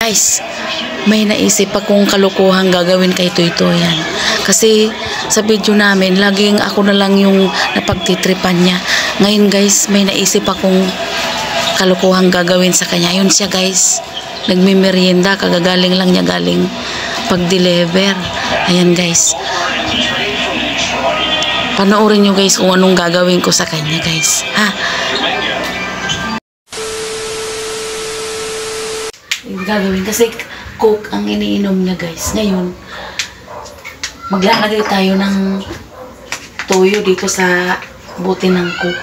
Guys, may naisip akong kalokohan gagawin kay Toy-Toy yan. Kasi sa video namin, laging ako na lang yung napagtitripan niya. Ngayon guys, may naisip akong kalokohan gagawin sa kanya. Yun siya guys, nagmimerienda, kagagaling lang niya galing pag-deliver. Ayan guys. Panoorin nyo guys kung anong gagawin ko sa kanya guys. Ha? Gagawin kasi Coke ang iniinom niya guys. Ngayon, maglalagay tayo ng toyo dito sa bote ng Coke.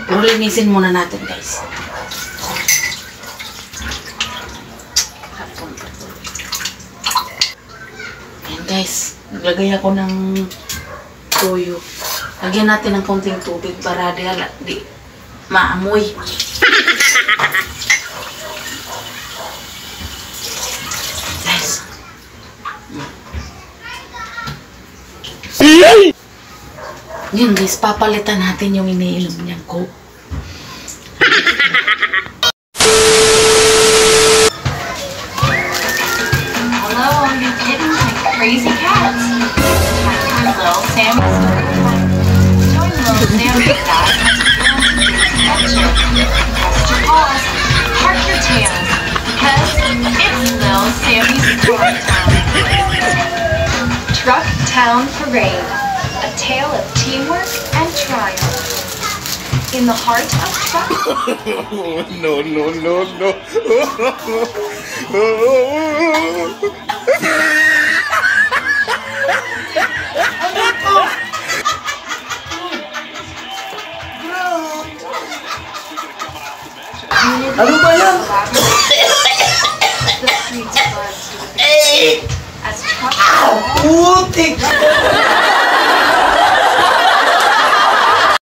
Pero linisin muna natin guys. Ayan guys, naglagay ako ng toyo. Lagyan natin ng konting tubig para di maamoy. Yun guys, papalitan natin yung iniinom niyang Coke. Hello, all you kittens and crazy cats. Time for little Sammy's story time. Join little Sammy Cat adventure. Rest your paws, park your tails, because it's little Sammy's story time. Truck Town Parade. A tale of teamwork and triumph. In the heart of truck. No, no, no, no. Ano ba yan? The streets buzz as trucks. Putik!